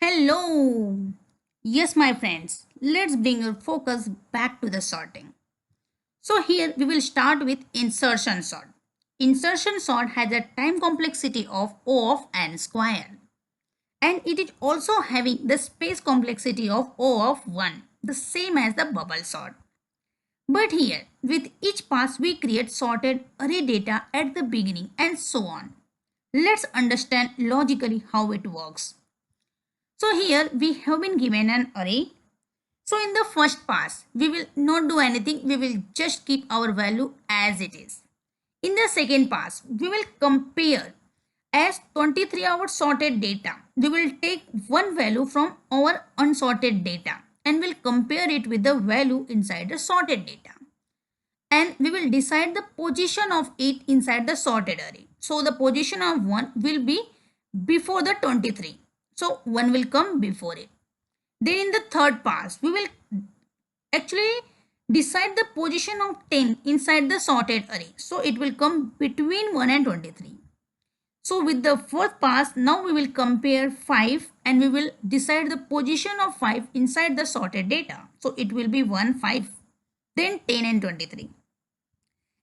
Hello. Yes, my friends, let's bring your focus back to the sorting. So, here we will start with insertion sort. Insertion sort has a time complexity of O of n square, and it is also having the space complexity of O of 1, the same as the bubble sort. But here, with each pass, we create sorted array data at the beginning and so on. Let's understand logically how it works. So here we have been given an array. So in the first pass, we will not do anything. We will just keep our value as it is. In the second pass, we will compare as 23 hours sorted data. We will take one value from our unsorted data and will compare it with the value inside the sorted data. And we will decide the position of it inside the sorted array. So the position of 1 will be before the 23. So 1 will come before it. Then in the third pass, we will actually decide the position of 10 inside the sorted array. So it will come between 1 and 23. So with the fourth pass, now we will compare 5 and we will decide the position of 5 inside the sorted data. So it will be 1, 5, then 10 and 23.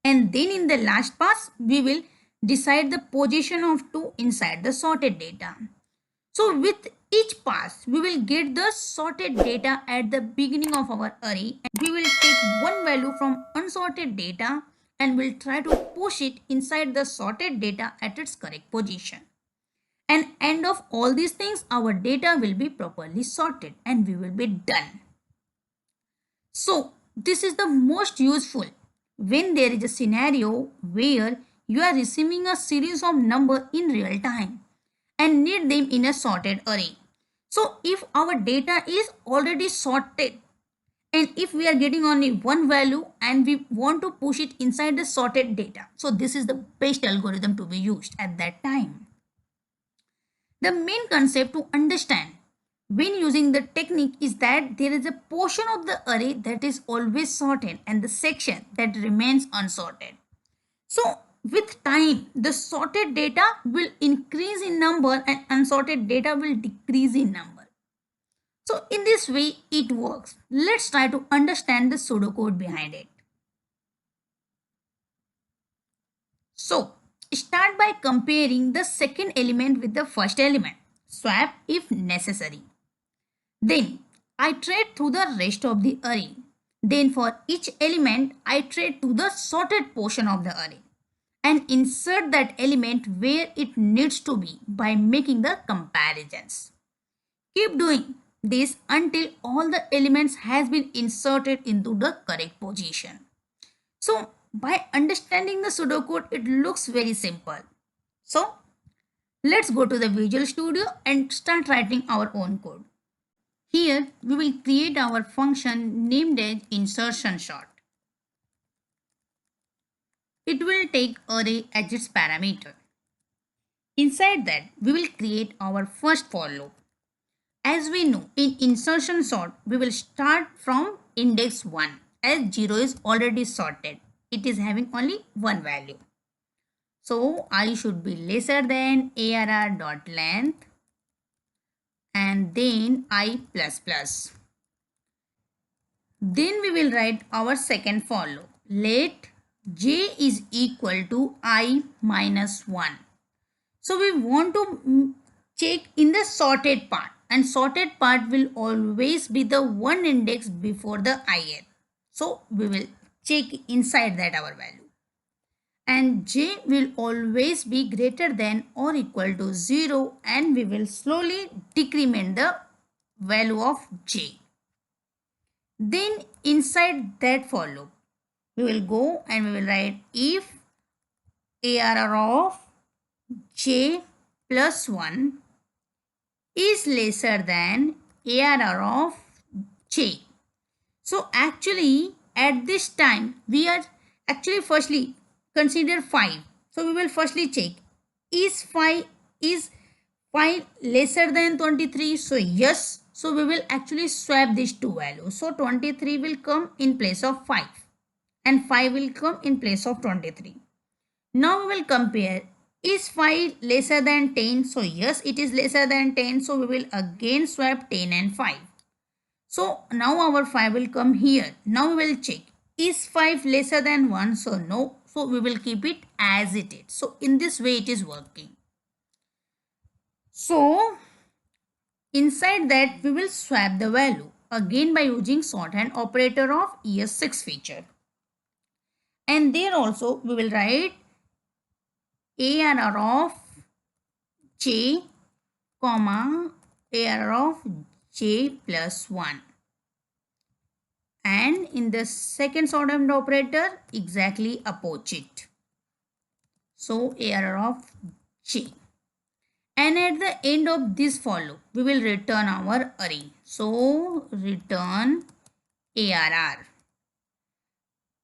And then in the last pass, we will decide the position of 2 inside the sorted data. So with each pass, we will get the sorted data at the beginning of our array. And we will take one value from unsorted data and will try to push it inside the sorted data at its correct position. And end of all these things, our data will be properly sorted and we will be done. So this is the most useful when there is a scenario where you are receiving a series of numbers in real time and need them in a sorted array. So if our data is already sorted and if we are getting only one value and we want to push it inside the sorted data, so this is the best algorithm to be used at that time. The main concept to understand when using the technique is that there is a portion of the array that is always sorted and the section that remains unsorted. So with time, the sorted data will increase in number and unsorted data will decrease in number. So in this way, it works. Let's try to understand the pseudocode behind it. So start by comparing the second element with the first element. Swap if necessary. Then iterate through the rest of the array. Then for each element, iterate to the sorted portion of the array and insert that element where it needs to be by making the comparisons. Keep doing this until all the elements has been inserted into the correct position. So by understanding the pseudocode, it looks very simple. So let's go to the Visual Studio and start writing our own code. Here we will create our function named as insertion sort. It will take array as its parameter. Inside that we will create our first for loop. As we know, in insertion sort we will start from index 1 as 0 is already sorted. It is having only one value. So I should be lesser than arr.length and then I plus plus. Then we will write our second for loop. Let j is equal to I minus 1. So we want to check in the sorted part, and sorted part will always be the one index before the ith. So we will check inside that our value. And j will always be greater than or equal to 0 and we will slowly decrement the value of j. Then inside that for loop, we will go and we will write if arr of j plus 1 is lesser than arr of j. So actually at this time we are actually firstly consider 5. So we will firstly check is 5 lesser than 23. So yes. So we will actually swap these two values. So 23 will come in place of 5 and 5 will come in place of 23. Now we will compare Is 5 lesser than 10? So yes, it is lesser than 10. So we will again swap 10 and 5. So now our 5 will come here. Now we will check. Is 5 lesser than 1? So no. So we will keep it as it is. So in this way it is working. So inside that we will swap the value again by using shorthand operator of ES6 feature. And there also we will write ARR of J, comma ARR of J plus 1. And in the second shorthand operator, exactly opposite. So ARR of J. And at the end of this for loop, we will return our array. So return ARR.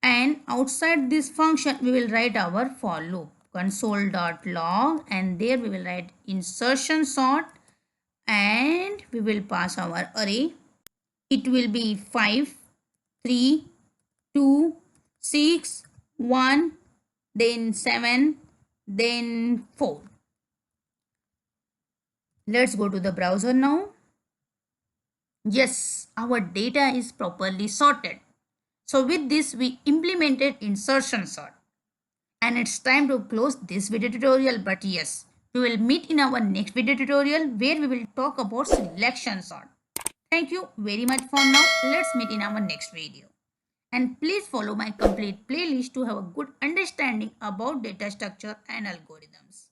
And outside this function, we will write our for loop console.log, and there we will write insertion sort, and we will pass our array. It will be 5, 3, 2, 6, 1, then 7, then 4. Let's go to the browser now. Yes, our data is properly sorted. So with this, we implemented insertion sort. And it's time to close this video tutorial. But yes, we will meet in our next video tutorial where we will talk about selection sort. Thank you very much for now. Let's meet in our next video. And please follow my complete playlist to have a good understanding about data structure and algorithms.